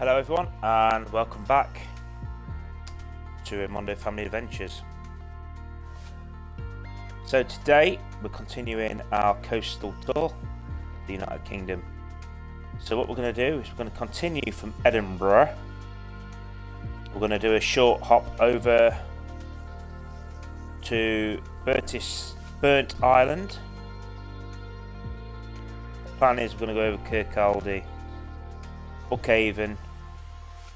Hello everyone and welcome back to Raymondo Family Adventures. So today we're continuing our coastal tour, the United Kingdom. So what we're going to do is we're going to continue from Edinburgh. We're going to do a short hop over to Burnt Island. The plan is we're going to go over Kirkcaldy, Buckhaven,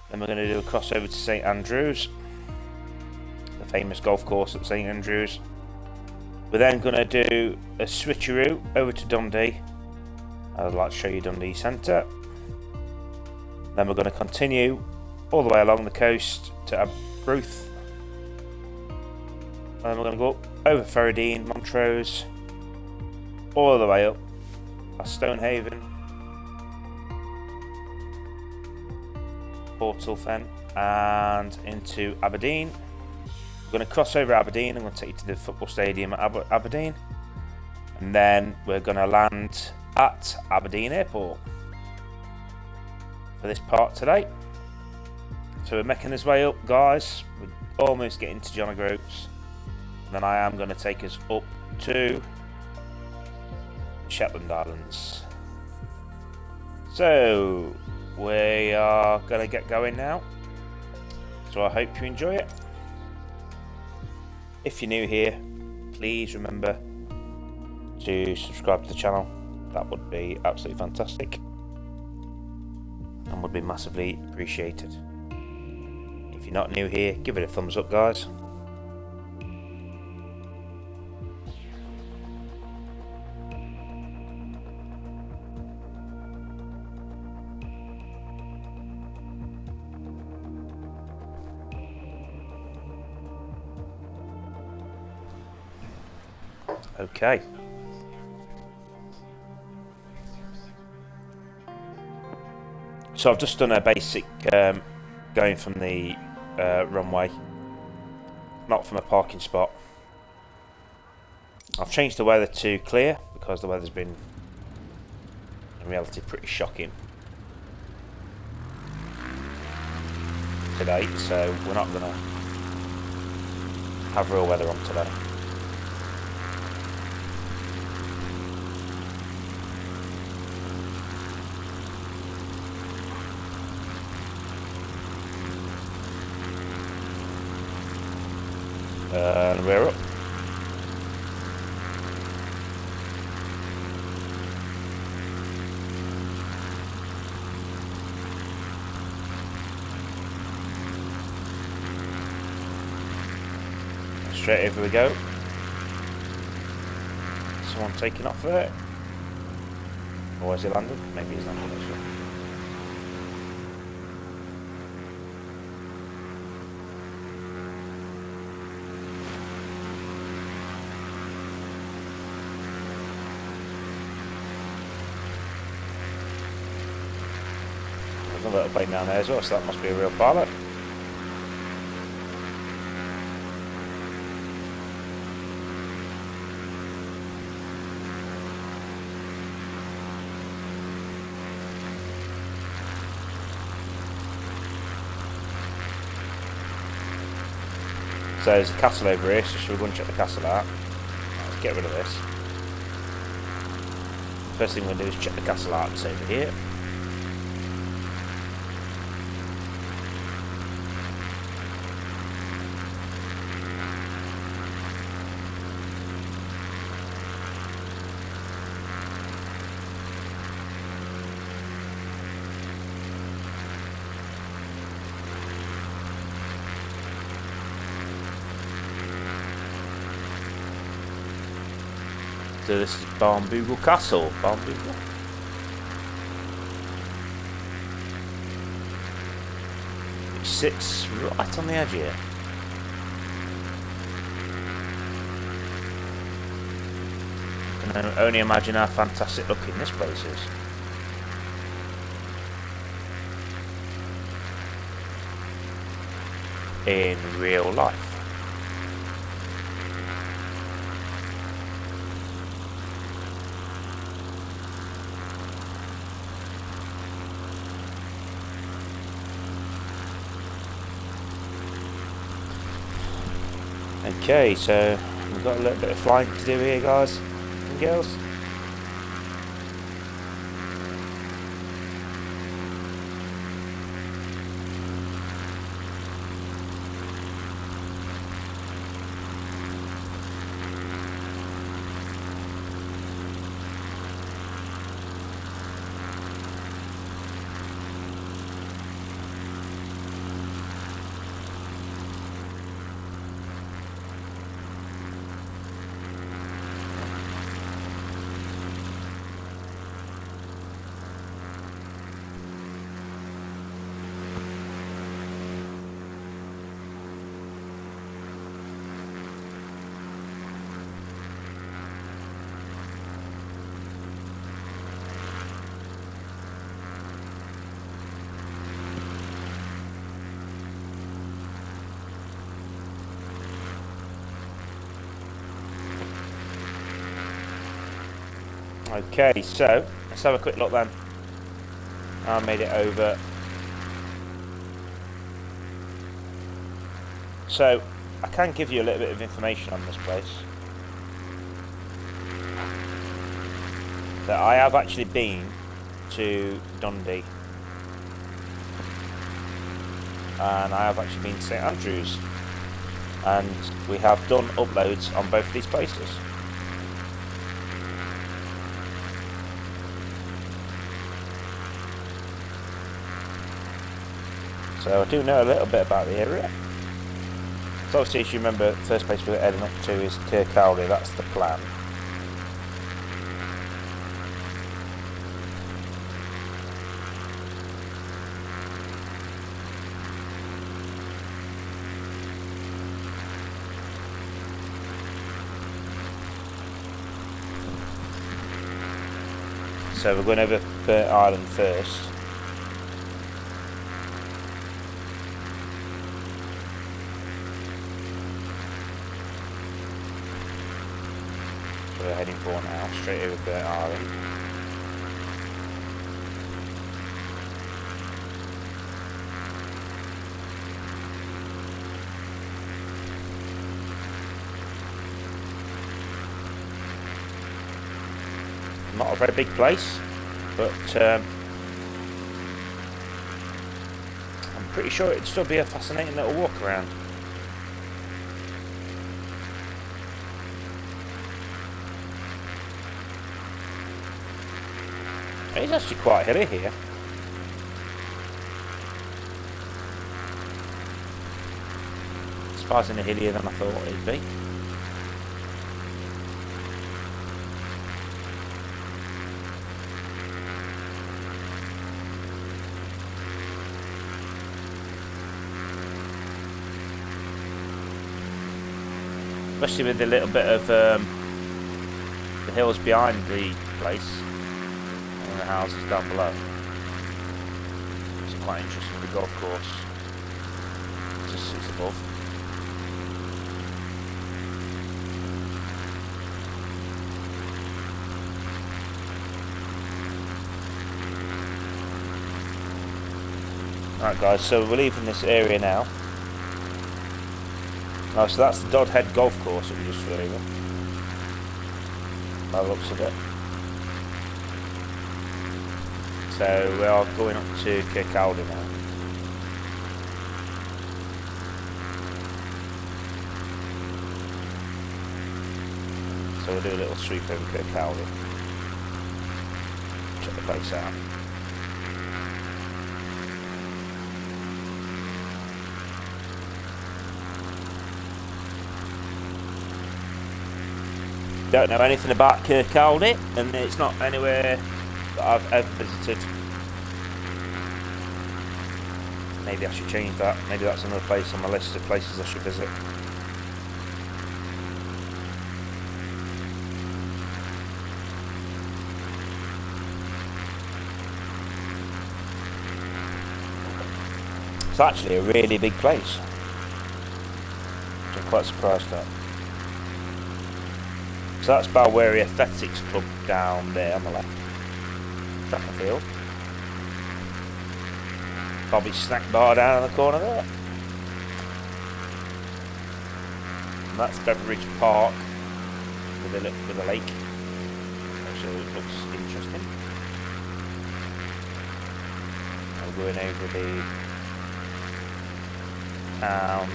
then we're going to do a crossover to St Andrews, the famous golf course at St Andrews. We're then going to do a switcheroo over to Dundee. I'd like to show you Dundee Centre. Then we're going to continue all the way along the coast to Aberdeen. And then we're going to go up over Aberdeen, Montrose, all the way up past Stonehaven, Portal Fen, and into Aberdeen. We're going to cross over Aberdeen. I'm going to take you to the football stadium at Aberdeen, and then we're going to land at Aberdeen Airport for this part today. So we're making our way up, guys. We're almost getting to John O'Groats. Then I am going to take us up to Shetland Islands. So we are going to get going now. So I hope you enjoy it. If you're new here, please remember to subscribe to the channel. That would be absolutely fantastic and would be massively appreciated. If you're not new here, give it a thumbs up, guys. Okay. So I've just done a basic going from the runway, not from a parking spot. I've changed the weather to clear because the weather's been in reality pretty shocking today, so we're not going to have real weather on today. And we're up. Straight over we go. Someone taking off there. Or has he landed? Maybe he's landed, actually. A little plane down there as well, so that must be a real pilot. So there's a castle over here, so should we go and check the castle out? Let's get rid of this. First thing we're going to do is check the castle out. It's over here. So this is Barnbougle Castle. Barnbougle. Which sits right on the edge here. I can only imagine how fantastic looking this place is. In real life. Okay, so we've got a little bit of flying to do here, guys and girls. Okay, so let's have a quick look then. I made it over. So I can give you a little bit of information on this place. So I have actually been to Dundee, and I have actually been to St Andrews, and we have done uploads on both of these places. So I do know a little bit about the area. So obviously, as you remember, the first place we're heading up to is Kirkcaldy. That's the plan. So we're going over Burt Island first. We're heading for now, straight over Burt Island. Not a very big place, but I'm pretty sure it'd still be a fascinating little walk around. It's actually quite hilly here. Surprisingly hillier than I thought it'd be. Especially with the little bit of the hills behind the place. The houses down below. It's quite interesting. The golf course just sits above. Alright guys, so we're leaving this area now. Oh, so that's the Dodhead golf course that we just flew over. By the looks of it. So we are going up to Kirkcaldy now. So we'll do a little sweep over Kirkcaldy. Check the place out. Don't know anything about Kirkcaldy, and it's not anywhere that I've ever visited. Maybe I should change that. Maybe that's another place on my list of places I should visit. It's actually a really big place, which I'm quite surprised at. So that's Balweary Athletics Club down there on the left. Track and field. Bobby's snack bar down in the corner there. And that's Beveridge Park with a lake. Actually, it looks interesting. We're going over the town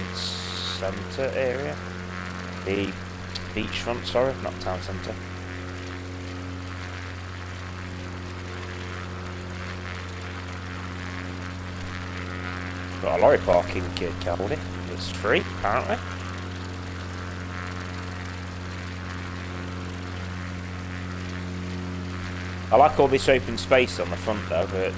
centre area. The beachfront, sorry, not town centre. Got a lorry park in Kirkcaldy. It's free, apparently. I like all this open space on the front though, but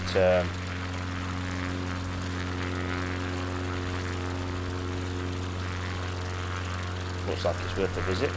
looks like it's worth a visit.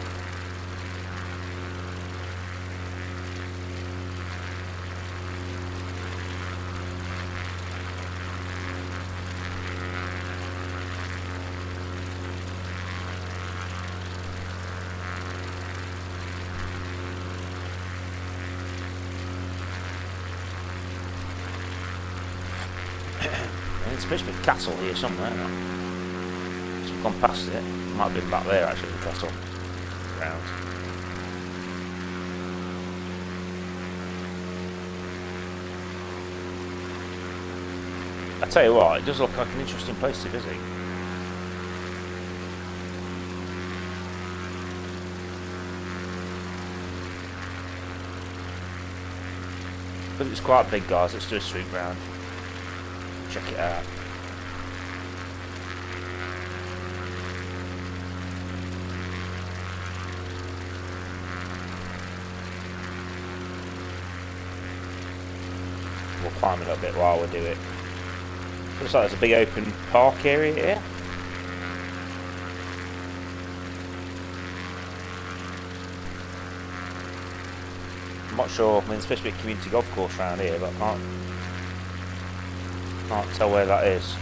There's supposed to be a castle here somewhere. So we've gone past it. Might be back there actually, the castle. Ground. I tell you what, it does look like an interesting place to visit. But it's quite big, guys. Let's do a sweep round. Check it out. We'll climb a little bit while we do it. Looks like there's a big open park area here. I'm not sure, I mean, there's supposed to be a community golf course around here, but I can't tell where that is. So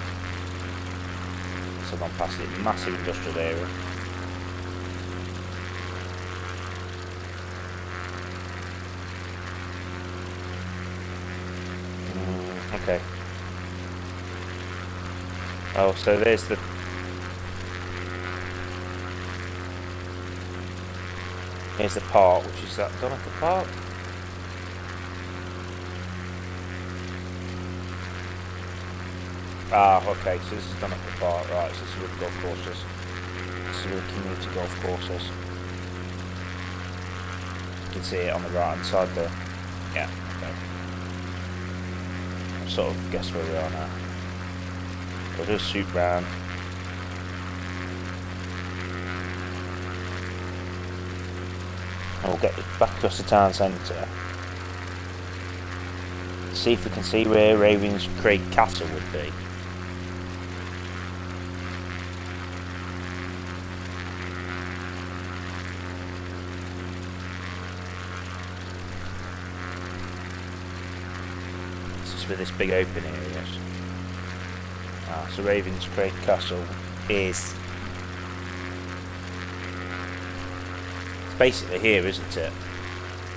I've gone past it, massive industrial area. Okay. Oh, so there's the... Here's the park, which is that Donica Park? Ah, okay, so this is Donica Park, right, so this is where the golf courses. This is where the community golf courses. You can see it on the right hand side there. Yeah, okay. I sort of guess where we are now. We'll do a swoop round. And we'll get back across the town centre. See if we can see where Ravenscraig Castle would be. This is where this big open area is. So Ravenscraig Castle is... It's basically here, isn't it?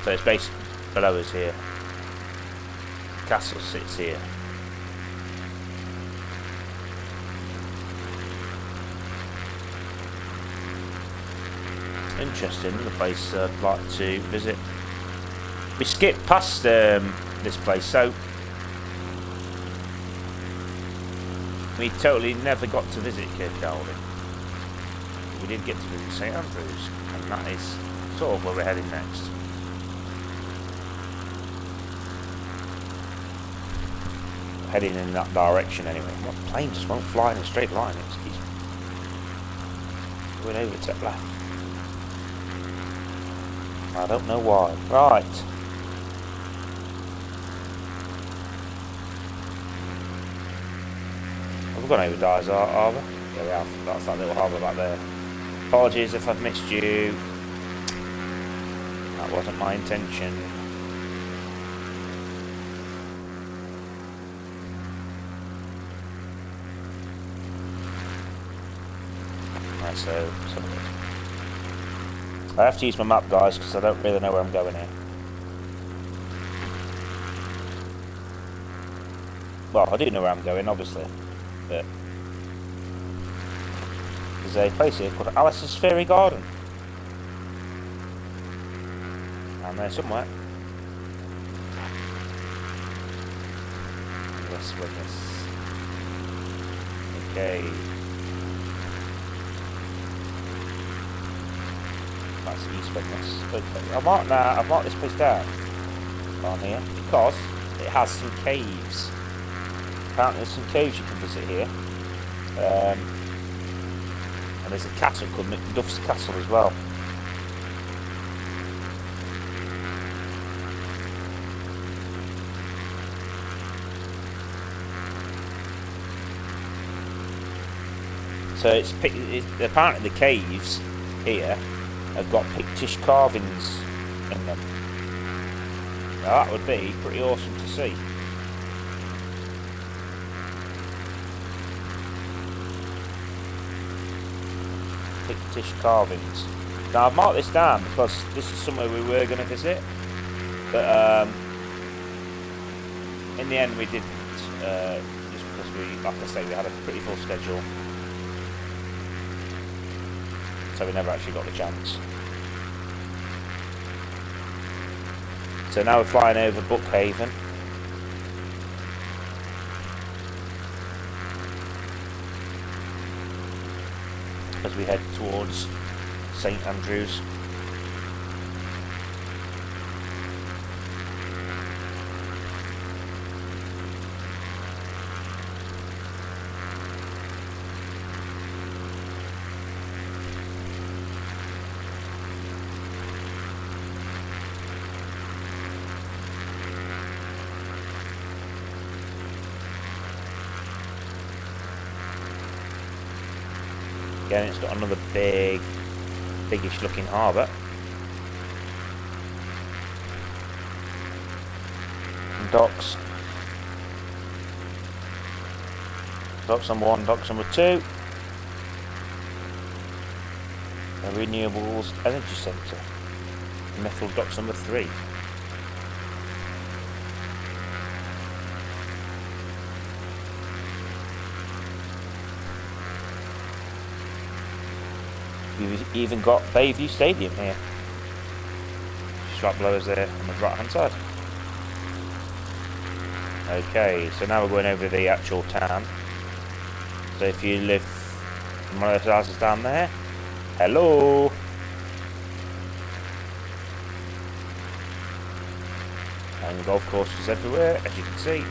So it's basically below us here. The castle sits here. Interesting, another place I'd like to visit. We skipped past this place, so we totally never got to visit Kirkcaldy. We did get to visit St Andrews, and that is sort of where we're heading next. We're heading in that direction anyway. My plane just won't fly in a straight line. It keeps going over to the left. I don't know why. Right. We've gone over Dyer's Harbour. Yeah, we have. That's that little harbour back there. Apologies if I've missed you. That wasn't my intention. Right, so I have to use my map, guys, because I don't really know where I'm going here. Well, I do know where I'm going, obviously, but There's a place here called Alice's Fairy Garden. I'm there somewhere. Let's win this. Okay. That's East Witness. Okay. I've marked this place down on here because it has some caves. Apparently there's some caves you can visit here. And there's a castle called Macduff's Castle as well. So it's apparently the caves here have got Pictish carvings in them. Now that would be pretty awesome to see. Pictish carvings. Now I've marked this down because this is somewhere we were going to visit, but in the end we didn't, just because like I say, we had a pretty full schedule, so we never actually got the chance. So now we're flying over Bookhaven. As we head towards St Andrews. Again, it's got another biggish looking harbour. And docks. Docks number 1, docks number 2. A renewables energy centre. Metal docks number 3. You've even got Bayview Stadium here. Strap blowers there on the right hand side. Okay, so now we're going over the actual town. So if you live in one of those houses down there, hello! And golf courses everywhere, as you can see.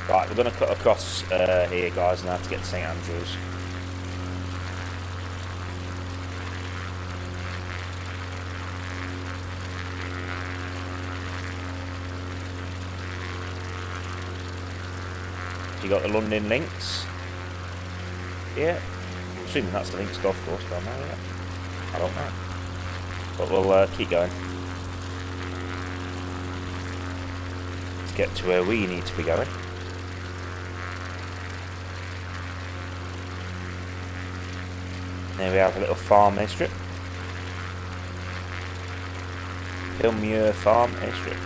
Right, we're going to cut across here, guys, now to get to St Andrews. You got the London Links. Yeah, I'm assuming that's the Links golf course down there. Yeah, I don't know, but we'll keep going to get to where we need to be going. There we have a little farm airstrip. Hillmuir Farm airstrip.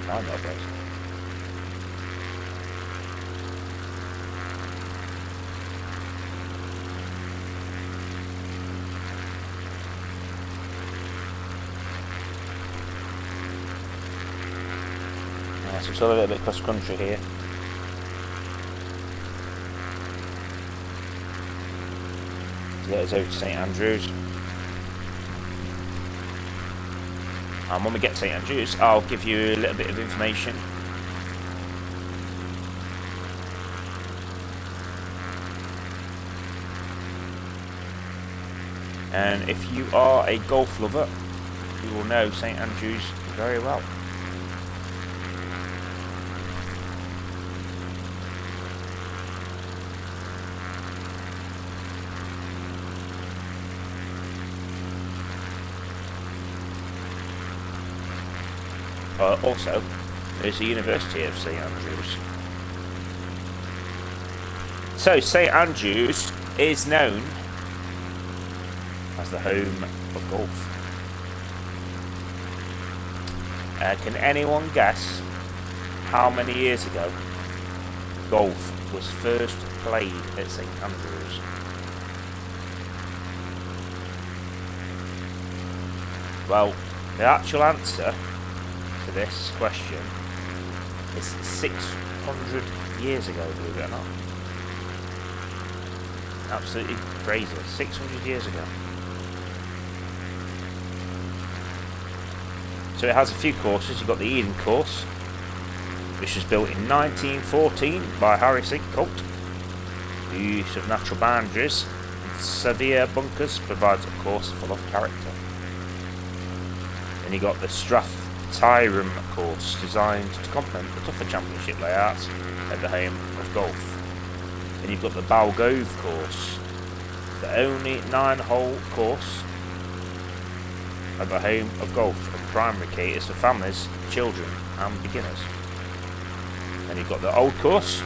I know those. So it's a little bit cross country here. Get us over to St Andrews, and when we get to St Andrews I'll give you a little bit of information. And if you are a golf lover, you will know St Andrews very well. Also, there's the University of St Andrews. So, St Andrews is known as the home of golf. Can anyone guess how many years ago golf was first played at St Andrews? Well, the actual answer to this question is 600 years ago, believe it or not. Absolutely crazy. 600 years ago. So it has a few courses. You've got the Eden course, which was built in 1914 by Harry Colt. The use of natural boundaries and severe bunkers provides a course full of character. Then you got the Strath-Tyrone course, designed to complement the tougher championship layouts at the home of golf. Then you've got the Balgove course, the only 9-hole course at the home of golf, and primary caters for families, children and beginners. Then you've got the Old course,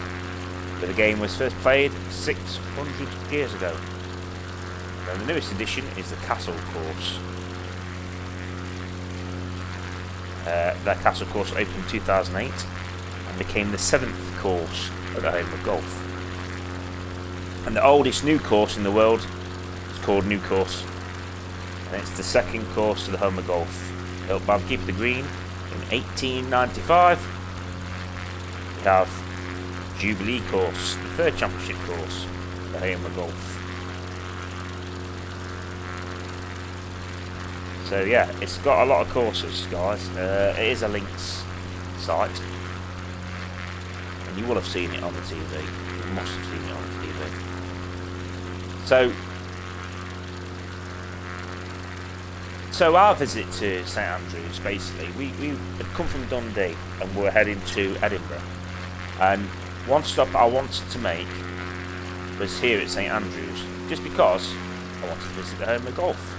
where the game was first played 600 years ago. And the newest addition is the Castle course. That Castle course opened in 2008 and became the 7th course at the home of golf. And the oldest new course in the world is called New Course, and it's the 2nd course to the home of golf, built by the keeper of the green in 1895. We have Jubilee course, the 3rd championship course, the home of golf. So yeah, it's got a lot of courses, guys. It is a links site, and you will have seen it on the TV. You must have seen it on the TV. So our visit to St Andrews, basically, we had come from Dundee and we're heading to Edinburgh. And one stop I wanted to make was here at St Andrews, just because I wanted to visit the home of golf.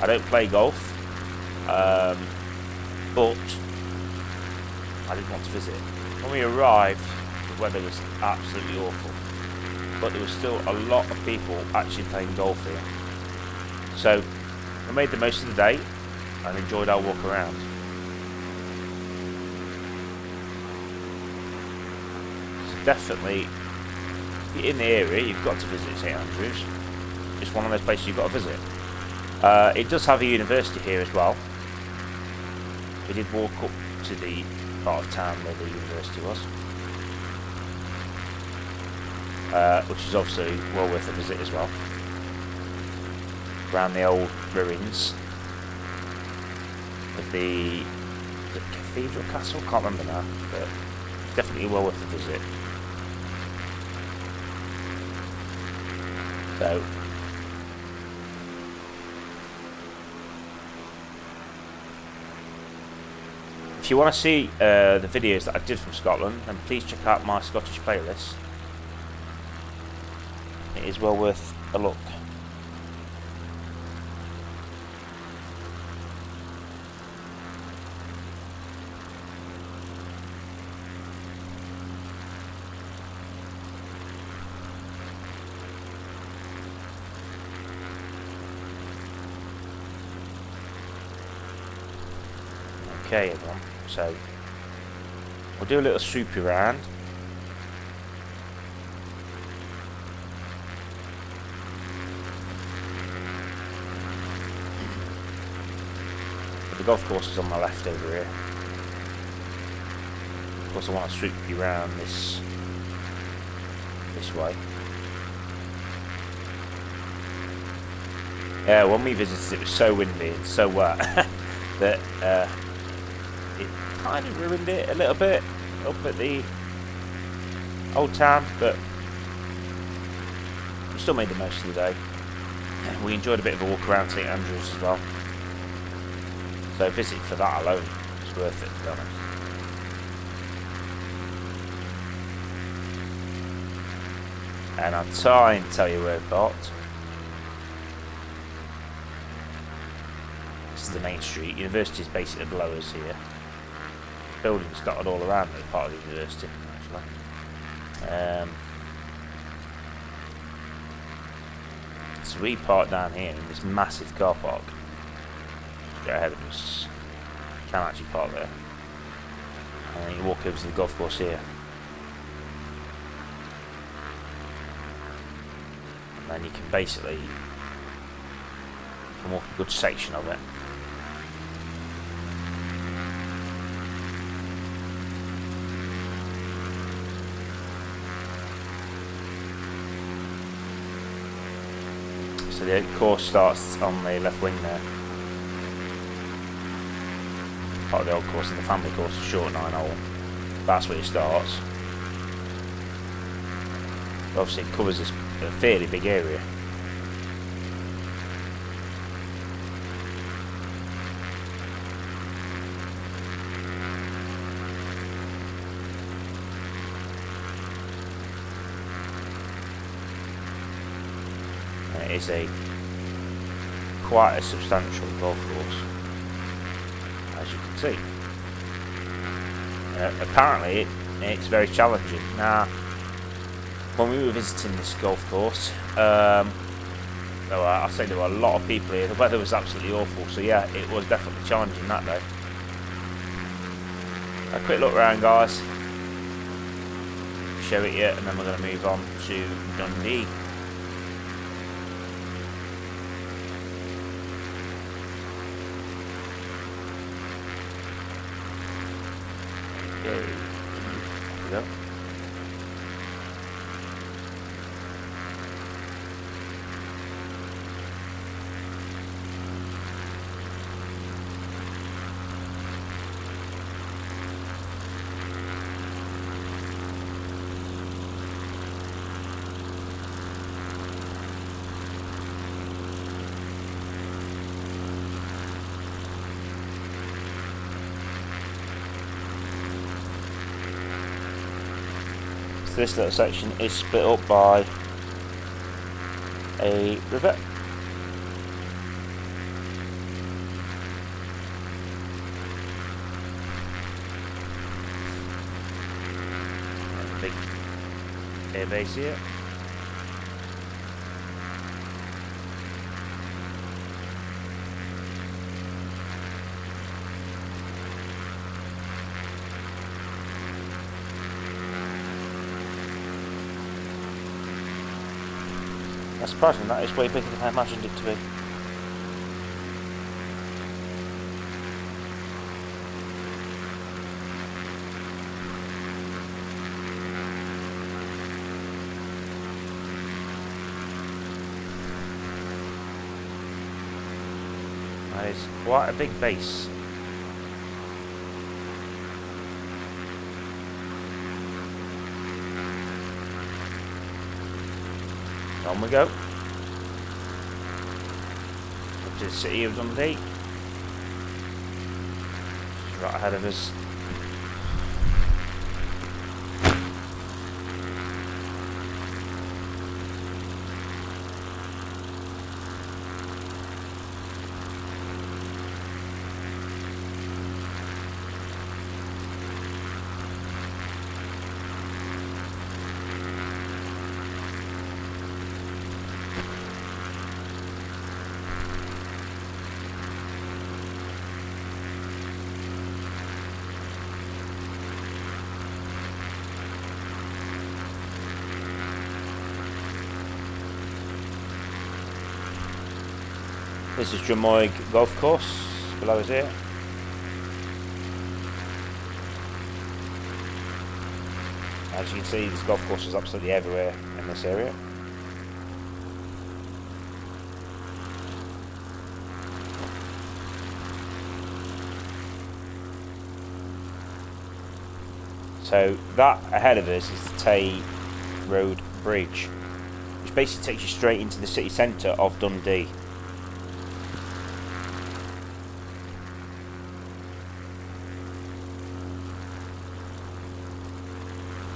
I don't play golf, but I did want to visit. When we arrived, the weather was absolutely awful, but there was still a lot of people actually playing golf here. So we made the most of the day and enjoyed our walk around. So definitely, if you're in the area, you've got to visit St Andrews. It's one of those places you've got to visit. It does have a university here as well. We did walk up to the part of town where the university was, which is obviously well worth a visit as well. Around the old ruins of the cathedral castle, can't remember now, but definitely well worth a visit. So if you want to see the videos that I did from Scotland, then please check out my Scottish playlist. It is well worth a look. Okay everyone, so we'll do a little swoopy round. The golf course is on my left over here. Of course I want to swoop you round this way. Yeah, when we visited it was so windy and so wet that it kind of ruined it a little bit up at the old town, but we still made the most of the day. We enjoyed a bit of a walk around St Andrews as well, so a visit for that alone is worth it, to be honest. And I'm trying to tell you where we've got. This is the main street. University is basically below us here. Buildings dotted all around it, part of the university, actually. So we park down here in this massive car park. Go ahead of us. You can actually park there. And then you walk over to the golf course here. And then you can basically come up a good section of it. So the course starts on the left wing there. Part of the old course, and the family course is short 9-hole. That's where it starts. Obviously it covers this fairly big area. And it is quite a substantial golf course, as you can see. Apparently it's very challenging. Now, when we were visiting this golf course, I say there were a lot of people here. The weather was absolutely awful, so yeah, it was definitely challenging that day. A quick look around, guys. Show it you, and then we're going to move on to Dundee. There we go. This little section is split up by a river. There's a big air base here. That's surprising, that is way bigger than I imagined it to be. That is quite a big base. On we go. Up to the city of Dundee. Just right ahead of us. This is Drummoy Golf Course, below us here. As you can see, this golf course is absolutely everywhere in this area. So that ahead of us is the Tay Road Bridge, which basically takes you straight into the city centre of Dundee.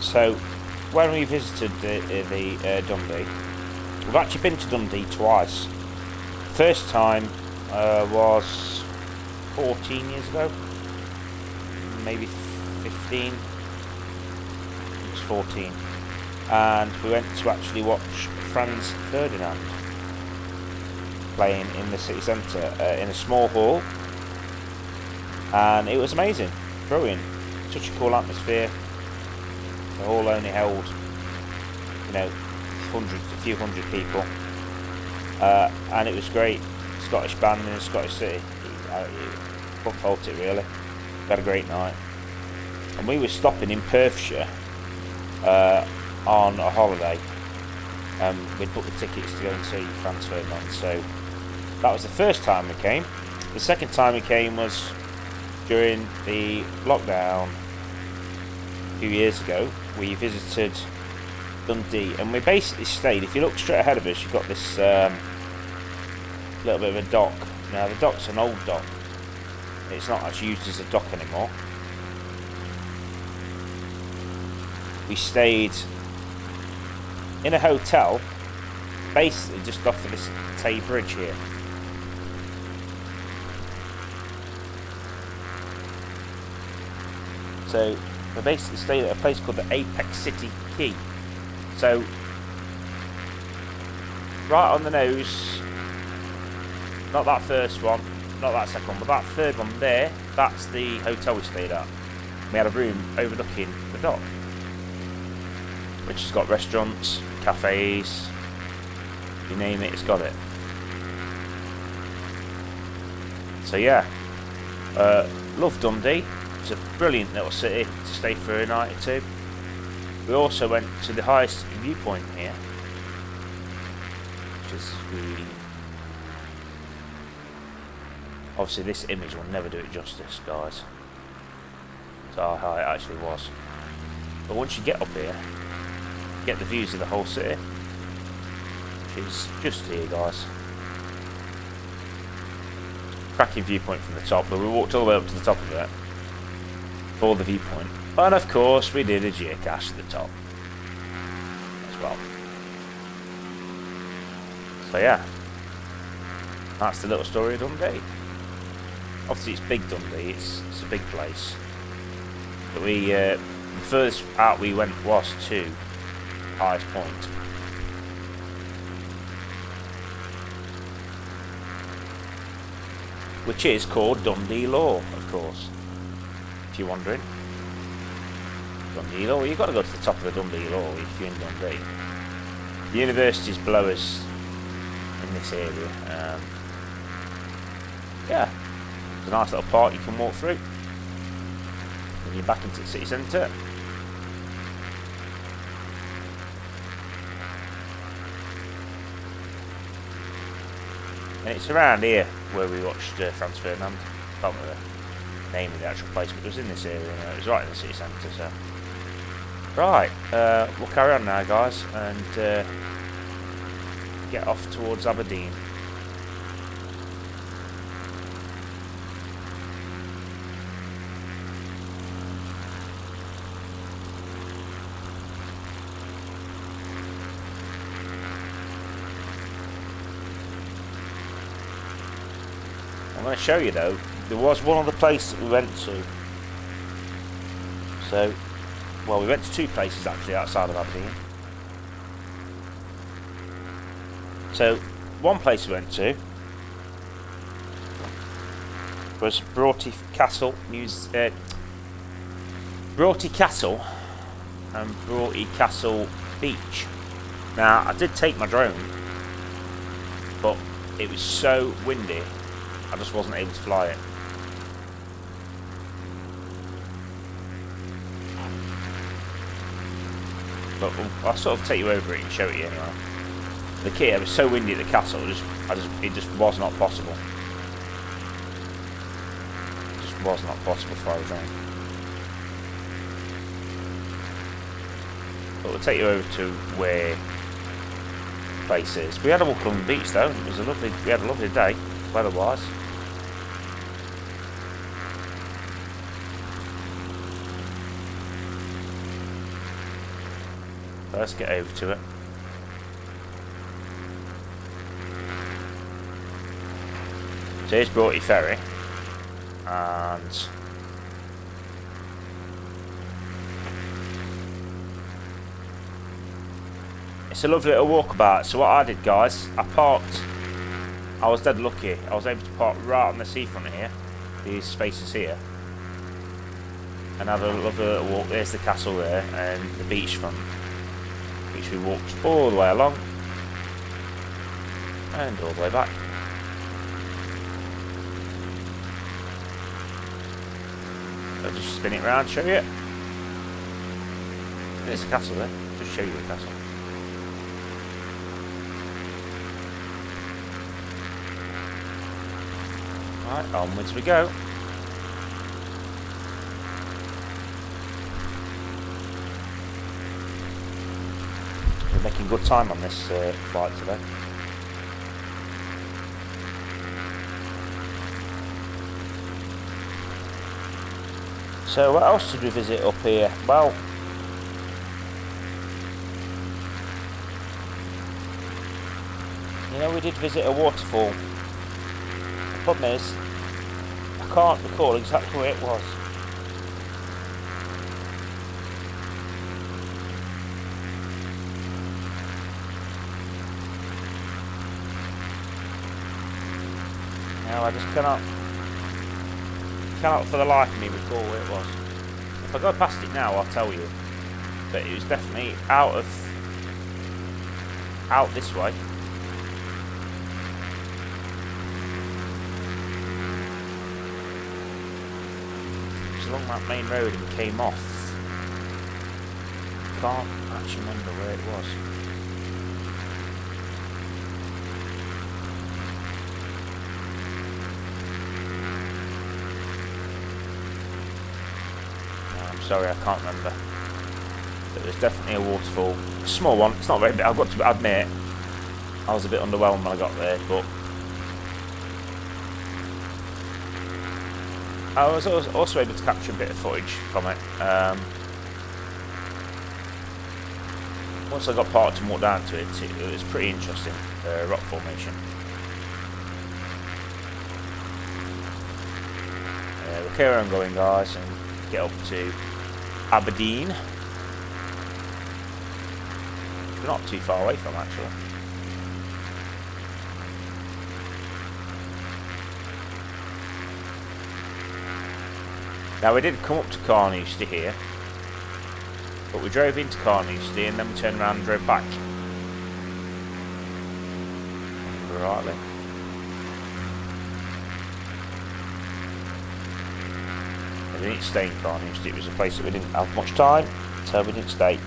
So, when we visited Dundee, we've actually been to Dundee twice. First time was 14 years ago, maybe 15. It was 14, and we went to actually watch Franz Ferdinand playing in the city centre in a small hall, and it was amazing, brilliant, such a cool atmosphere. The hall only held, a few hundred people, and it was great. Scottish band in a Scottish city. Couldn't fault it really. We had a great night, and we were stopping in Perthshire on a holiday. We'd booked the tickets to go and see Franz Ferdinand, so that was the first time we came. The second time we came was during the lockdown a few years ago. We visited Dundee, and we basically stayed. If you look straight ahead of us, you've got this little bit of a dock. Now the dock's an old dock. It's not actually used as a dock anymore. We stayed in a hotel, basically just off of this Tay Bridge here. So we basically stayed at a place called the Apex City Quay. So right on the nose, not that first one, not that second one, but that third one there, that's the hotel we stayed at. We had a room overlooking the dock, which has got restaurants, cafes, you name it, it's got it. So yeah, love Dundee. It's a brilliant little city to stay for a night or two. We also went to the highest viewpoint here, which is really... Obviously this image will never do it justice, guys. So how high it actually was. But once you get up here, you get the views of the whole city, which is just here, guys. Cracking viewpoint from the top, but we walked all the way up to the top of it for the viewpoint. And of course we did a geocache at the top as well. So yeah, that's the little story of Dundee. Obviously it's big Dundee, it's a big place. But we, the furthest out we went was to highest point. Which is called Dundee Law, of course. If you're wondering. Dundee Law, you've got to go to the top of the Dundee Law if you're in Dundee. The university's below us in this area. Yeah. It's a nice little park you can walk through when you're back into the city centre. And it's around here where we watched Franz Ferdinand. I can't remember the name of the actual place, but it was in this area. It was right in the city centre. So, right, we'll carry on now, guys, and get off towards Aberdeen. I'm going to show you though, there was one other place that we went to. So, well, we went to two places actually outside of Aberdeen. So, one place we went to was Broughty Castle Broughty Castle and Broughty Castle Beach. Now, I did take my drone, but it was so windy I just wasn't able to fly it. But I'll sort of take you over it and show it you anyway. The kit, it was so windy at the castle, it just was not possible. It just was not possible to fly the drone. But we'll take you over to where the place is. We had a walk on the beach though. It was we had a lovely day, weather-wise. Let's get over to it. So here's Broughty Ferry, and it's a lovely little walkabout. So what I did, guys, I was dead lucky. I was able to park right on the seafront here, these spaces here, and have a lovely little walk. There's the castle there, and the beachfront. which we walked all the way along and all the way back. I'll just spin it around, show you. There's a castle there, just show you the castle. Right, onwards we go. We're making good time on this flight today. So what else did we visit up here? Well, you know, we did visit a waterfall. The problem is, I can't recall exactly where it was. No, I just cannot for the life of me recall where it was. If I go past it now, I'll tell you. But it was definitely out this way. It was along that main road and came off. Can't actually remember where it was. Sorry, I can't remember. But there's definitely a waterfall. A small one. It's not very big. I've got to admit, I was a bit underwhelmed when I got there, but I was also able to capture a bit of footage from it. Once I got parked and walked down to it, it was pretty interesting. Rock formation. We'll carry on going, guys, and get up to Aberdeen, which we're not too far away from, actually. Now, we did come up to Carnoustie here, but we drove into Carnoustie and then we turned around and drove back. Rightly. We didn't stay in Carnoustie. It was a place that we didn't have much time, so we didn't stay.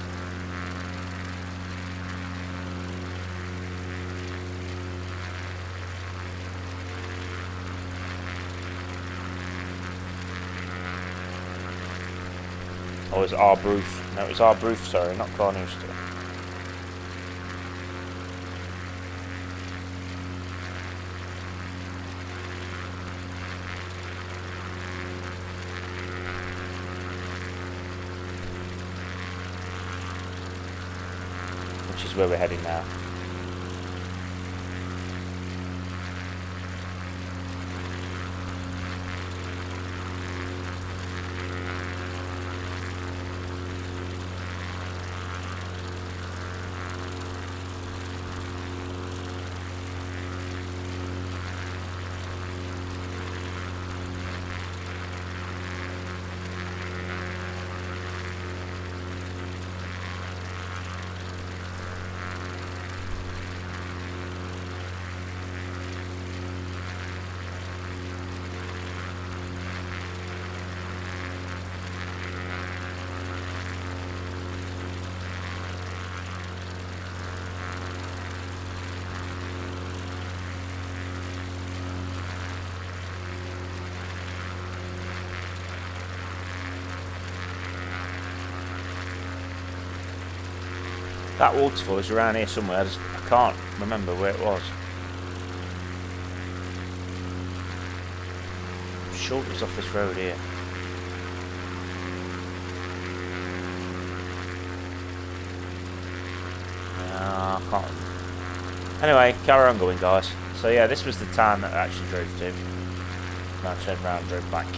Oh, it was Arbroath. No, it was Arbroath, sorry, not Carnoustie. Which is where we're heading now. That waterfall is around here somewhere. I can't remember where it was. I'm sure it was off this road here. I can't. Anyway, carry on going, guys. So yeah, this was the town that I actually drove to. And I turned around and drove back.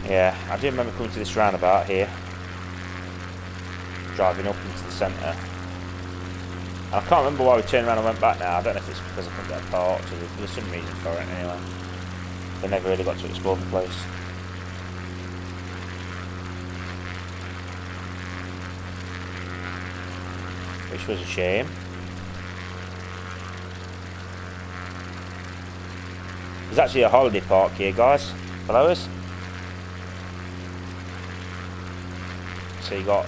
Yeah, I do remember coming to this roundabout here, driving up into the centre. And I can't remember why we turned around and went back now. I don't know if it's because I couldn't get a parked or there was some reason for it anyway. I never really got to explore the place. Which was a shame. There's actually a holiday park here, guys, below us. So you got,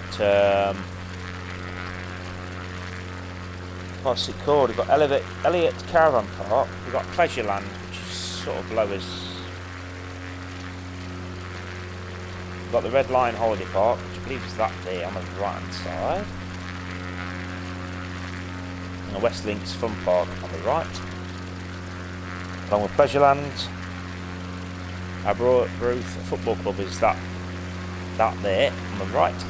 what's it called? We've got Elliot Caravan Park. We've got Pleasureland, which is sort of below us. We've got the Red Lion Holiday Park, which I believe is that there on the right hand side. And the West Links Fun Park on the right. Along with Pleasureland. Arbroath Football Club is that there on the right.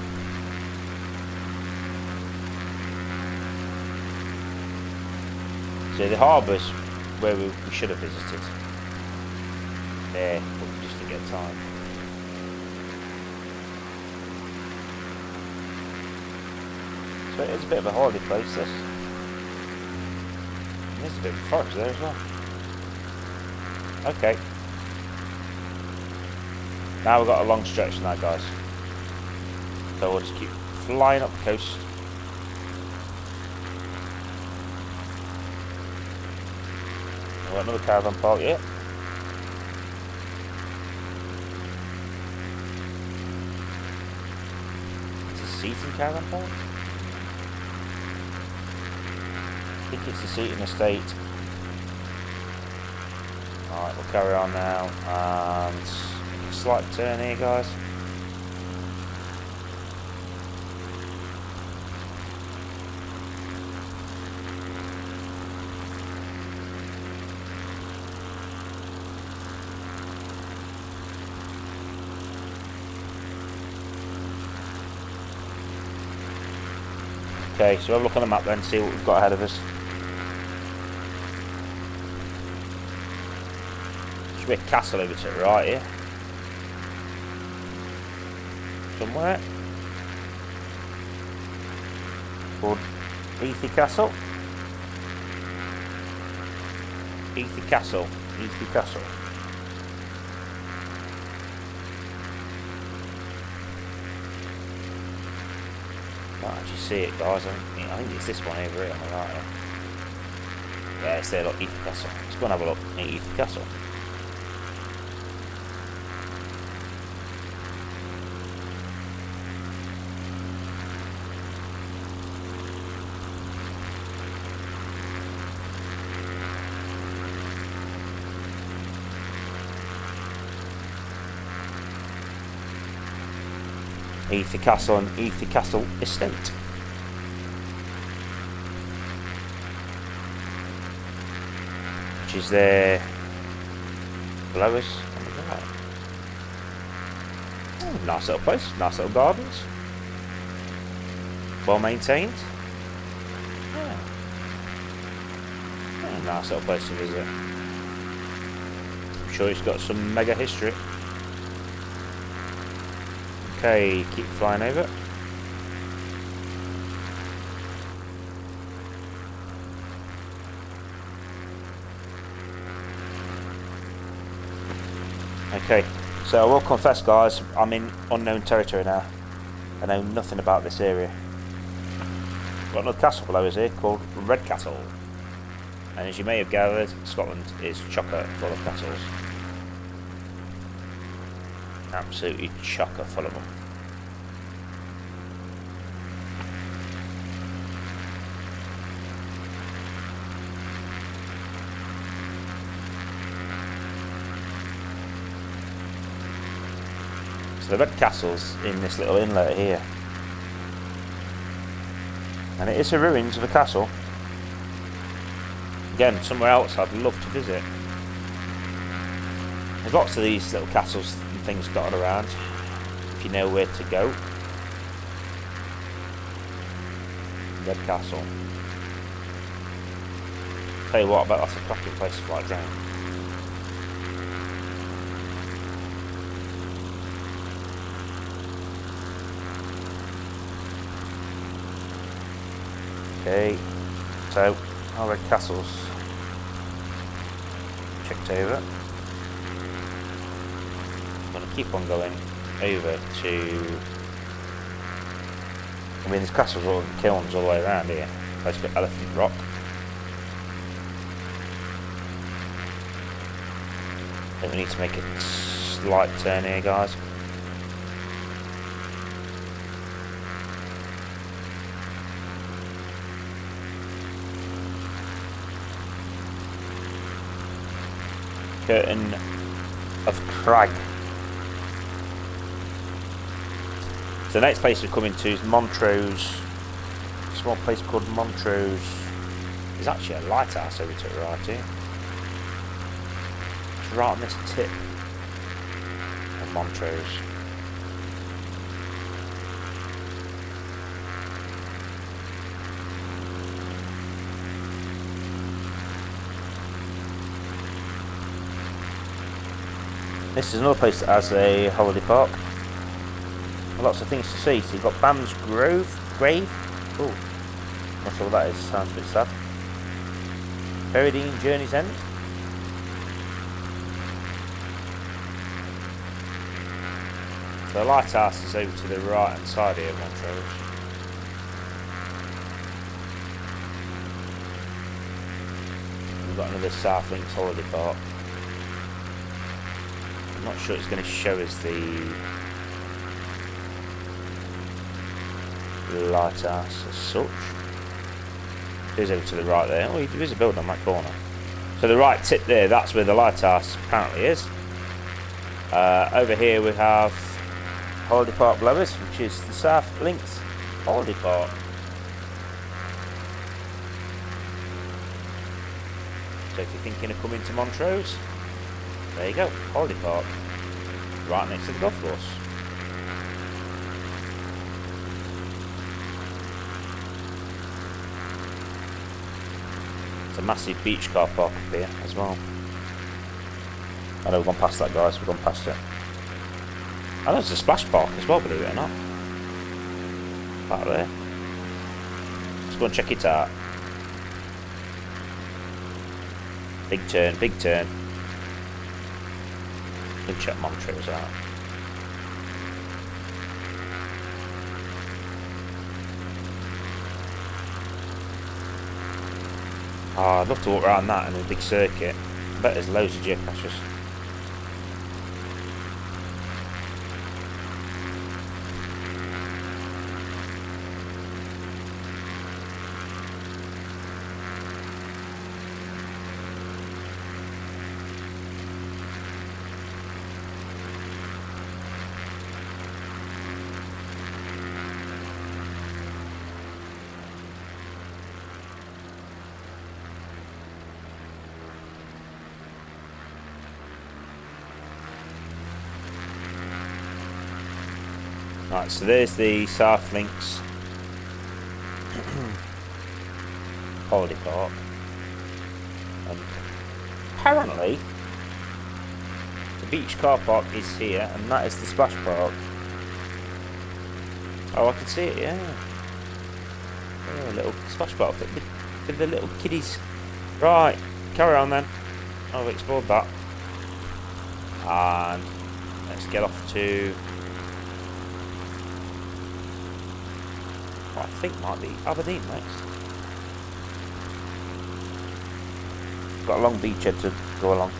So the harbour's where we should have visited. There, but we just didn't get time. So it is a bit of a holiday place, this. And there's a bit of a forest there as well. Okay. Now we've got a long stretch now, guys. So we'll just keep flying up the coast. We've got another caravan park here. Is it a seating caravan park? I think it's the seating estate. Alright, we'll carry on now, and a slight turn here, guys. Okay, so have a look on the map then, see what we've got ahead of us. Should be a castle over to the right here. Somewhere. Called Ethy Castle. Ethy Castle. Ethy Castle. Can't actually see it, guys. I think it's this one over here on the right here. Yeah, it's there, look, Ethy Castle. Let's go and have a look at Ethy Castle. Ethy Castle and Ethy Castle Estate. Which is there below us on the right. Oh, nice little place, nice little gardens. Well maintained. Yeah. Yeah, nice little place to visit. I'm sure it's got some mega history. Okay, keep flying over. Okay, so I will confess, guys, I'm in unknown territory now. I know nothing about this area. Got another castle below us here called Red Castle. And as you may have gathered, Scotland is chocker full of castles. Absolutely chocker full of them. So the Red Castle's in this little inlet here. And it is the ruins of a castle. Again, somewhere else I'd love to visit. There's lots of these little castles and things dotted around, if you know where to go. Red Castle. Tell you what, I bet that's a cracking place to fly down. Okay, so our red castles checked over. I'm going to keep on going over to... I mean, there's castles all and kilns all the way around here. Place got Elephant Rock. I think we need to make a slight turn here, guys. Curtain of Crag. So the next place we're coming to is Montrose. A small place called Montrose. There's actually a lighthouse over to the right here. It's right on this tip of Montrose. This is another place that has a holiday park. Lots of things to see. So you've got Bam's Grave. Oh, not sure what that is. Sounds a bit sad. Aberdeen Journey's End. So the lighthouse is over to the right hand side here of Montrose. We've got another South Links holiday park. I'm not sure it's going to show us the lighthouse as such. It is over to the right there. Oh, there is a building on that corner. So the right tip there, that's where the lighthouse apparently is. Over here we have Holiday Park Blowers, which is the South Links Holiday Park. So if you're thinking of coming to Montrose, there you go, Holiday Park, right next to the golf course. It's a massive beach car park up here as well. I know we've gone past that, guys, we've gone past it. And there's a splash park as well, believe it or not. Back there. Let's go and check it out. Big turn, big turn. We'll check Montrose out. Oh, I'd love to walk around that in a big circuit. I bet there's loads of geocaches. Right, so there's the South Links holiday park. And apparently the beach car park is here, and that is the splash park. Oh, I can see it, yeah. Oh, a little splash park for the little kiddies. Right, carry on then. I've explored that. And let's get off to... I think might be Aberdeen next. Got a long beachhead to go along.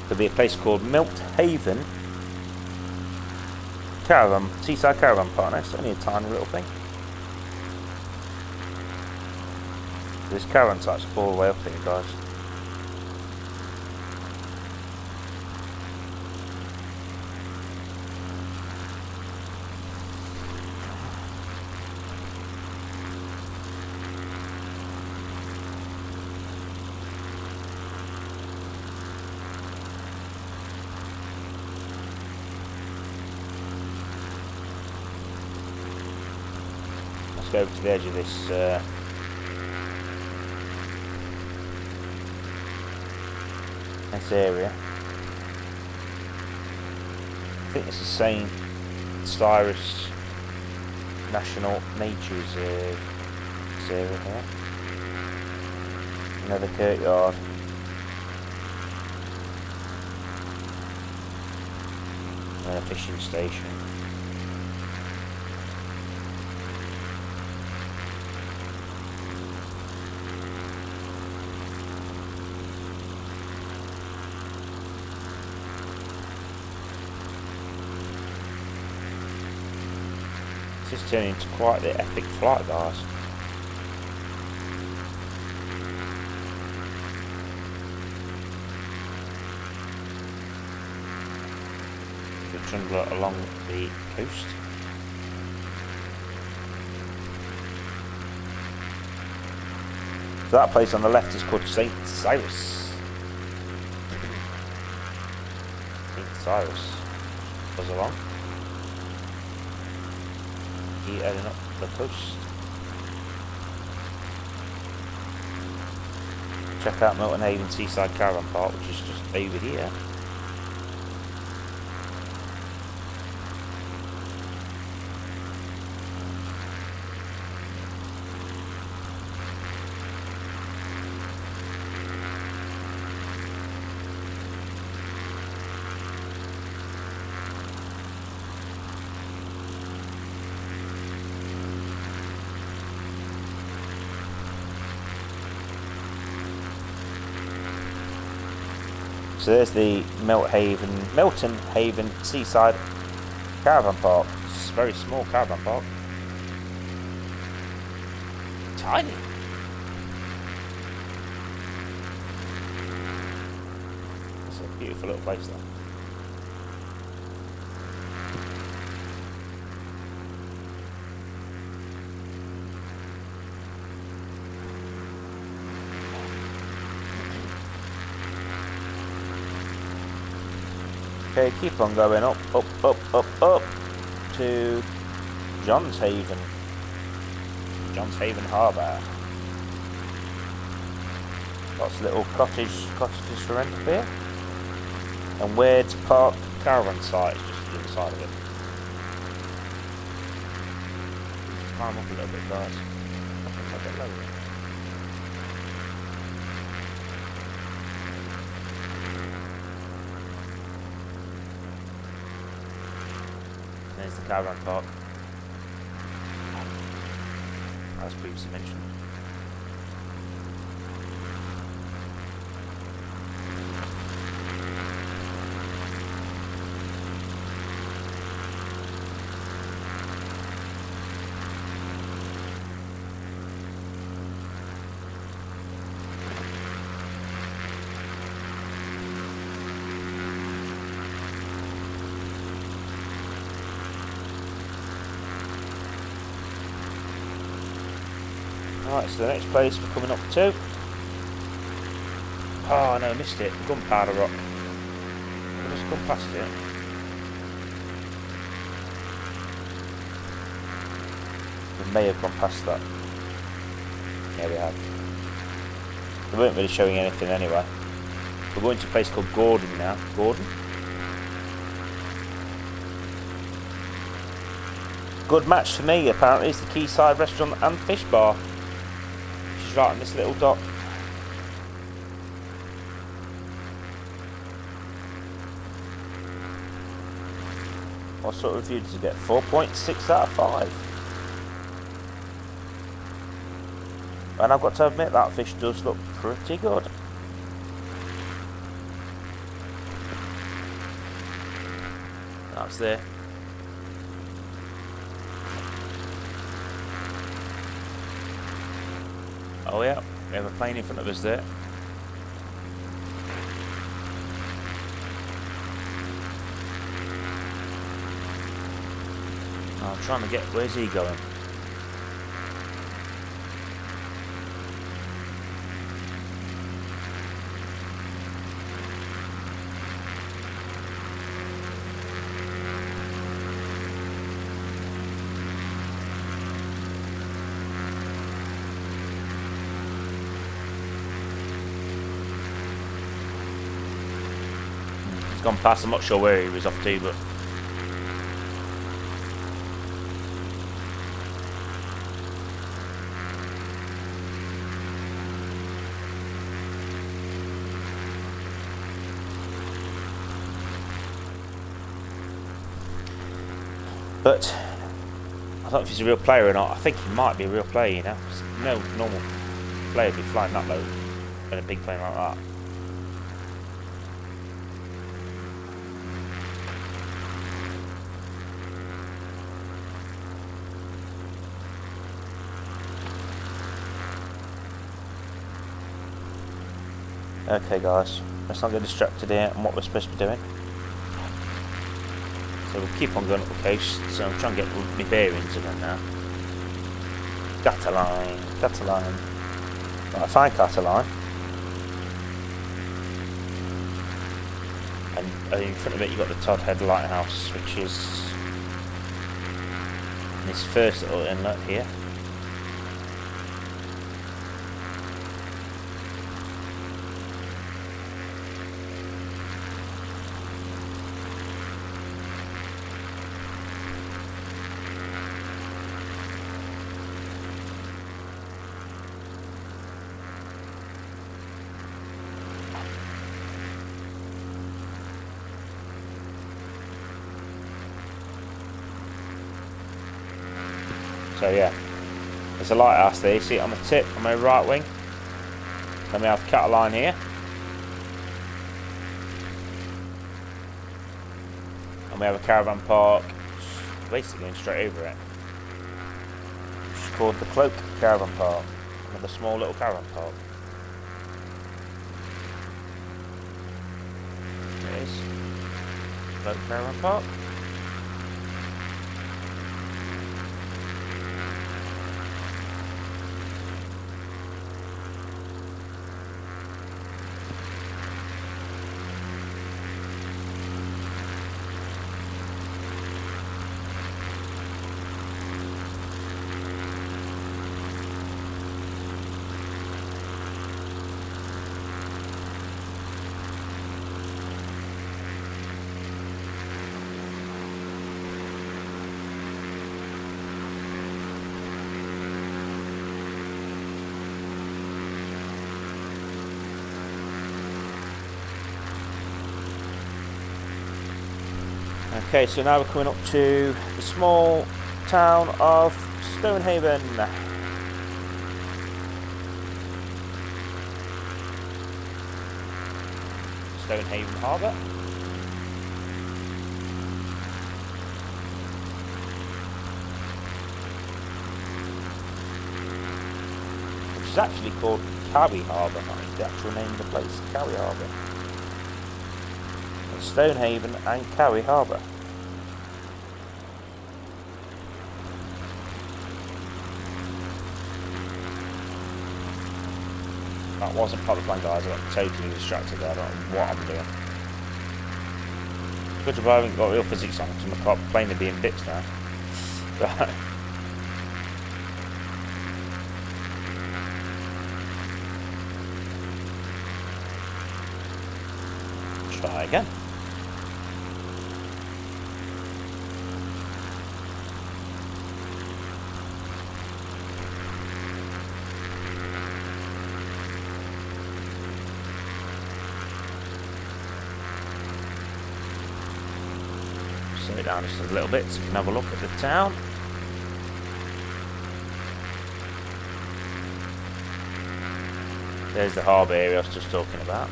There'll be a place called Milk Haven Caravan, Seaside Caravan Park. It's only a tiny little thing. This caravan sites all the way up here, guys. Let's go over to the edge of this This area. I think it's the St. Cyrus National Nature Reserve. This area here. Another courtyard. And a fishing station. This is turning into quite the epic flight, guys. Trundle along the coast. So that place on the left is called St. Cyrus. St. Cyrus. Buzz along. Keep heading up the coast. Check out Milton Haven Seaside Caravan Park, which is just over here. So there's the Milton Haven Seaside Caravan Park. It's a very small caravan park. Tiny. It's a beautiful little place though. Okay, keep on going up to Johns Haven Harbour. Lots of little cottages for rent up here. And where to park caravan site is just the other side of it. Just climb up a little bit, guys. Up a little bit lower. There's the caravan park, as previously mentioned. Right, so the next place we're coming up to. Oh no, I missed it. Gunpowder Rock. I just gone past it. We may have gone past that. Yeah, we have. We weren't really showing anything anyway. We're going to a place called Gordon now. Gordon? Good match for me, apparently, is the Quayside Restaurant and Fish Bar. She's right on this little dot. What sort of review does it get? 4.6 out of 5. And I've got to admit, that fish does look pretty good. That's there. Oh yeah, we have a plane in front of us there. I'm trying to get, where's he going? He's gone past. I'm not sure where he was off to, but I don't know if he's a real player or not. I think he might be a real player, you know. No normal player would be flying that low in a big plane like that. Okay guys, let's not get distracted here on what we're supposed to be doing. So we'll keep on going up the coast, so I'm trying to get my bearings again now. Cataline. Right, fine Cataline. And in front of it you've got the Todd Head Lighthouse, which is in this first little inlet here. So yeah, there's a lighthouse there, you see it on the tip, on my right wing. Then we have Cataline here. And we have a caravan park, basically going straight over it. It's called the Cloak Caravan Park, another small little caravan park. There it is, Cloak Caravan Park. Okay, so now we're coming up to the small town of Stonehaven. Stonehaven Harbour. Which is actually called Cowie Harbour, that is the actual name of the place, Cowie Harbour. Stonehaven and Cowie Harbour. That wasn't part of the plan, guys. I got totally distracted there. I don't know what I'm doing. Good job I haven't got real physics on because my plane would be in bits now. Right. Try again. Slow it down just a little bit so we can have a look at the town. There's the harbour area I was just talking about.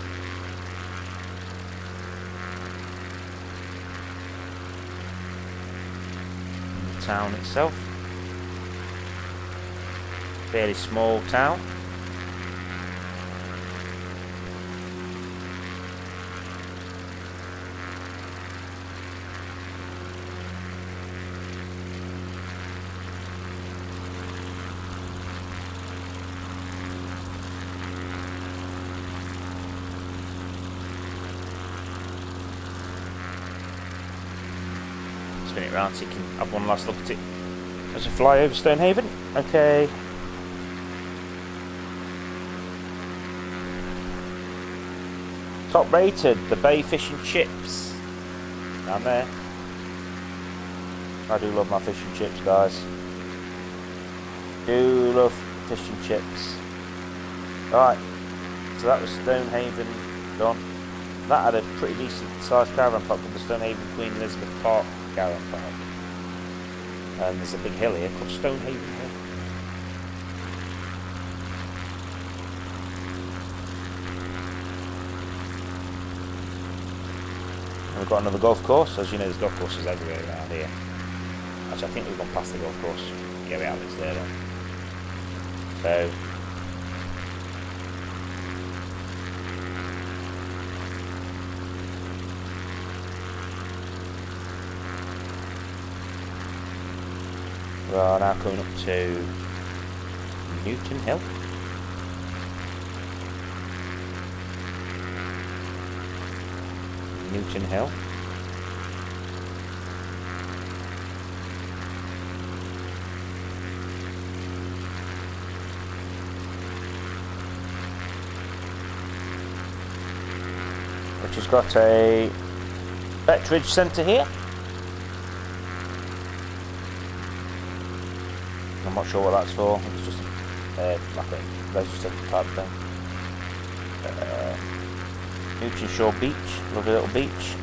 And the town itself. Fairly small town. Spin it round so you can have one last look at it as we fly over Stonehaven. Okay. Top rated, the Bay Fish and Chips. Down there. I do love my fish and chips, guys. Do love fish and chips. Right, so that was Stonehaven done. That had a pretty decent sized caravan park called the Stonehaven Queen Elizabeth Park caravan park. And there's a big hill here called Stonehaven Hill. And we've got another golf course. As you know, there's golf courses everywhere around here. Actually, I think we've gone past the golf course. Yeah, we have, it's there then. So, we are now coming up to Newton Hill. Newton Hill. Which has got a Betteridge Centre here. I'm not sure what that's for. It's just like a registered type thing. Newton Shore Beach, lovely little beach.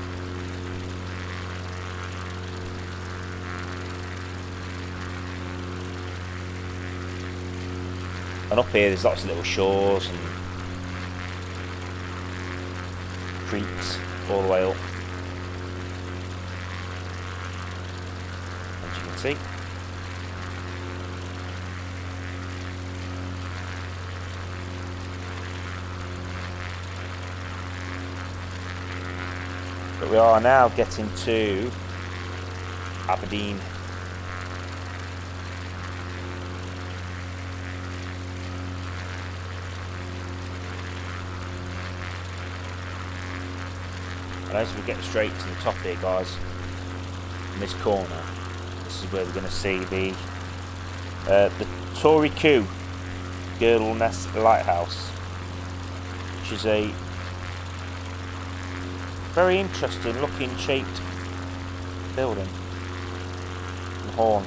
And up here there's lots of little shores and creeks all the way up, as you can see. But we are now getting to Aberdeen. And as we get straight to the top here, guys, in this corner, this is where we're going to see the Tory Coo Girdle Nest Lighthouse, which is a very interesting looking shaped building and horn.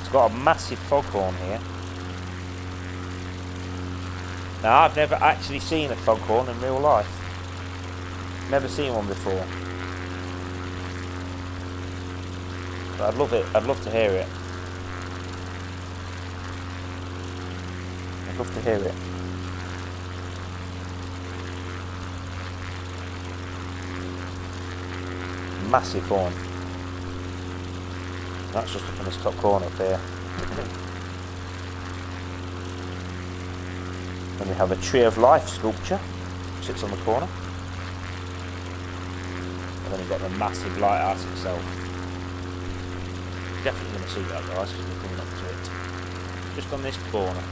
It's got a massive foghorn here. Now I've never actually seen a foghorn in real life. Never seen one before. But I'd love it. I'd love to hear it. I'd love to hear it. Massive horn. That's just up in this top corner up here. Then we have a Tree of Life sculpture, which sits on the corner. And then you've got the massive lighthouse itself. Definitely going to see that, guys, because we're coming up to it. Just on this corner.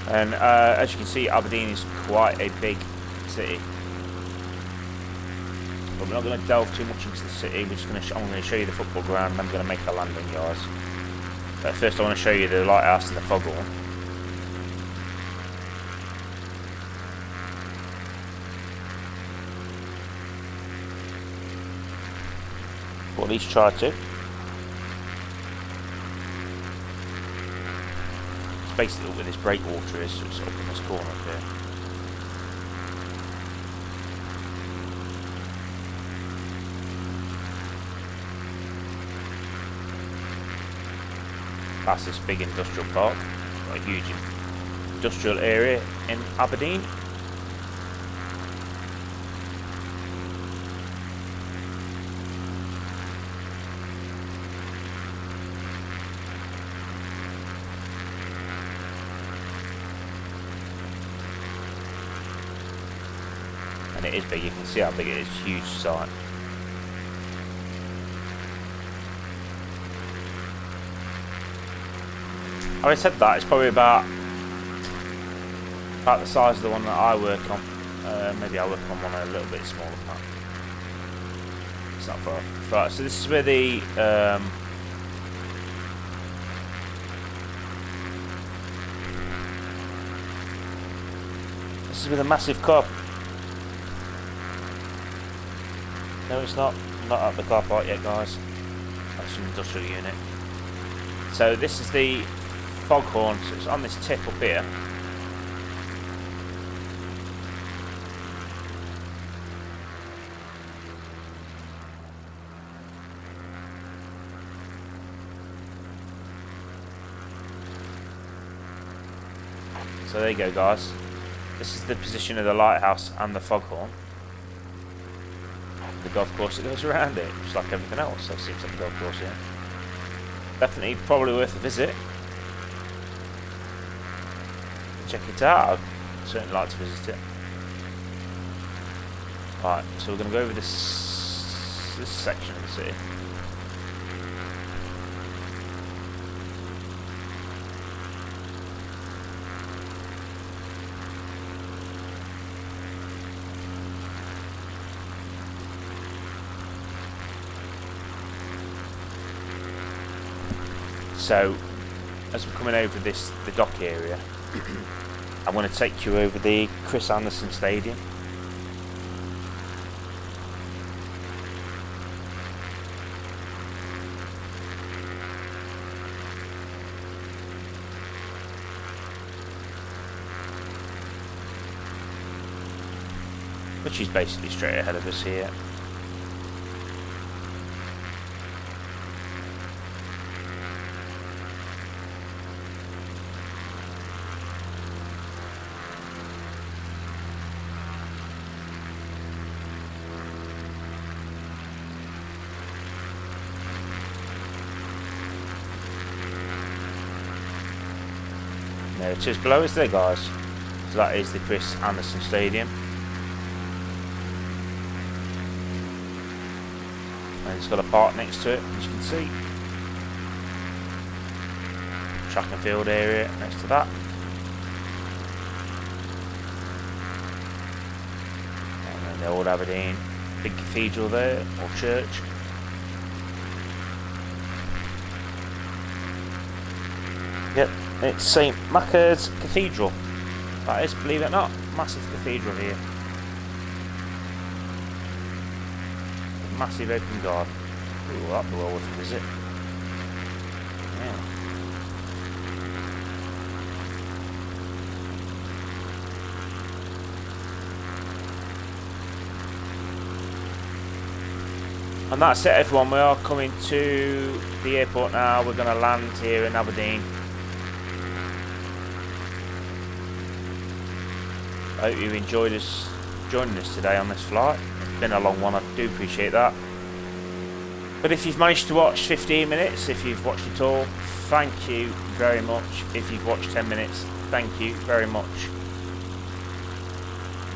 And as you can see, Aberdeen is quite a big city. But we're not going to delve too much into the city. We're just going to I'm going to show you the football ground, and I'm going to make a landing, guys. But first, I want to show you the lighthouse and the foghorn. Or at least try to. Basically where this breakwater is, so it's up in this corner up here. past this big industrial park. Got a huge industrial area in Aberdeen. And it is big, you can see how big it is, huge site. Having said that, it's probably about the size of the one that I work on. Maybe I work on one a little bit smaller than that. It's not far off. Right, so this is where the massive car. No, it's not. Not at the car park yet, guys. That's an industrial unit. So this is the foghorn. So it's on this tip up here. So there you go, guys. This is the position of the lighthouse and the foghorn. The golf course that goes around it, just like everything else. That seems like a golf course here. Definitely, probably worth a visit. Check it out. I'd certainly like to visit it. Right, so we're going to go over this section of the city. So, as we're coming over the dock area, I'm going to take you over the Chris Anderson Stadium. Which is basically straight ahead of us here. There it is below us there, guys. So that is the Chris Anderson Stadium. And it's got a park next to it, as you can see. Track and field area next to that. And then the old Aberdeen big cathedral there, or church. Yep, it's St Macca's Cathedral. That is, believe it or not, massive cathedral here. A massive open garden. Ooh, that'd be well worth a visit. Yeah. And that's it, everyone. We are coming to the airport now. We're going to land here in Aberdeen. I hope you enjoyed us joining us today on this flight. It's been a long one, I do appreciate that. But if you've managed to watch 15 minutes, if you've watched it all, thank you very much. If you've watched 10 minutes, thank you very much.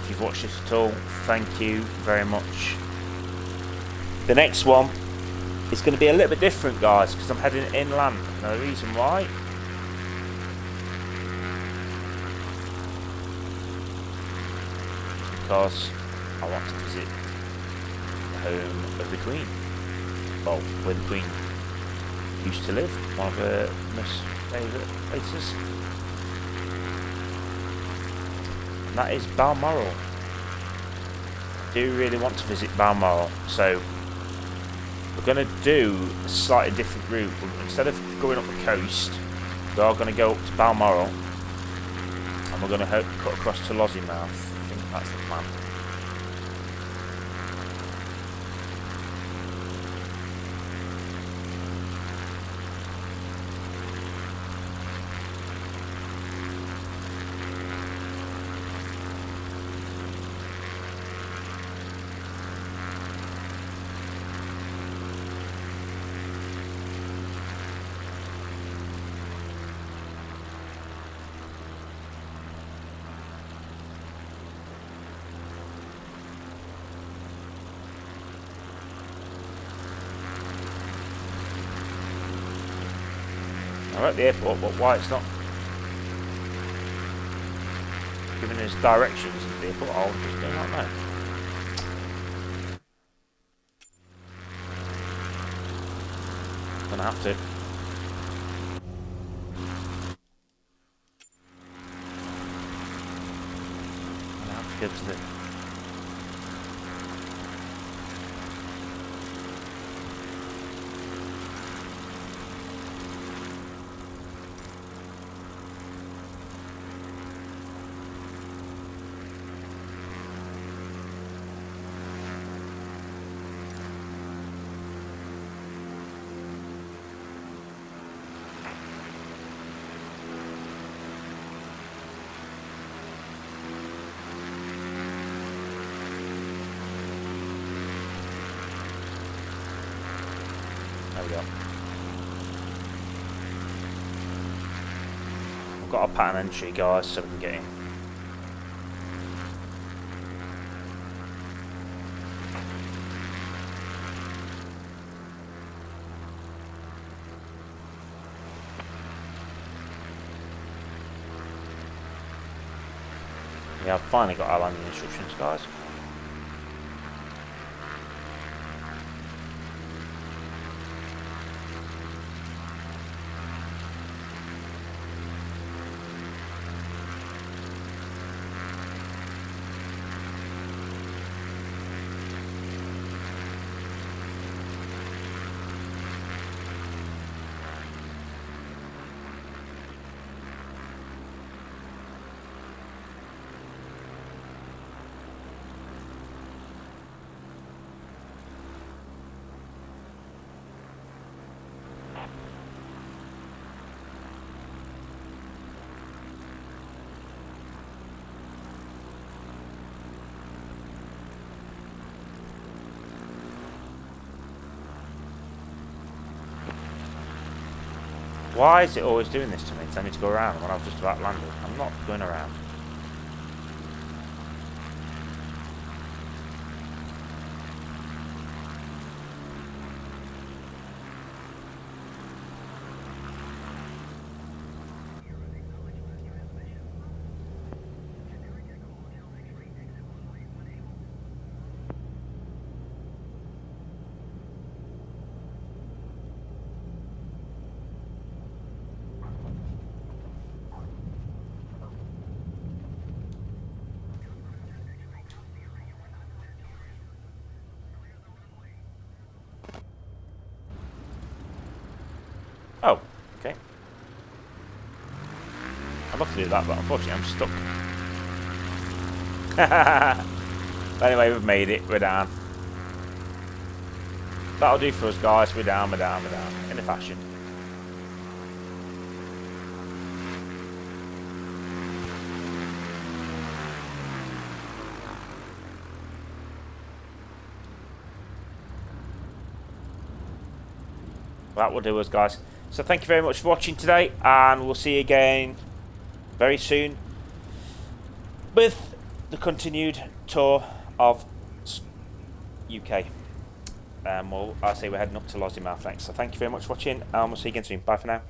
If you've watched it at all, thank you very much. The next one is going to be a little bit different, guys, because I'm heading inland. Now the reason why, because I want to visit the home of the Queen. Well, where the Queen used to live, one of her most favourite places. And that is Balmoral. I do really want to visit Balmoral, so we're going to do a slightly different route. Instead of going up the coast, we are going to go up to Balmoral, and we're going to cut across to Lossiemouth. I think that's the plan. We're at the airport, but why it's not giving us directions at the airport, I just do not know. Gonna have to. Go to the There we go. I've got a pattern entry, guys, so we can get in. Yeah, I've finally got our landing instructions, guys. Why is it always doing this to me? Telling me to go around when I've just about landed. I'm not going around. Oh, okay. I'd love to do that, but unfortunately I'm stuck. But anyway, we've made it. We're down. That'll do for us, guys. We're down, we're down, we're down. In a fashion. That will do us, guys. So thank you very much for watching today, and we'll see you again very soon with the continued tour of UK. I'll say we're heading up to Lossiemouth next. So thank you very much for watching, and we'll see you again soon. Bye for now.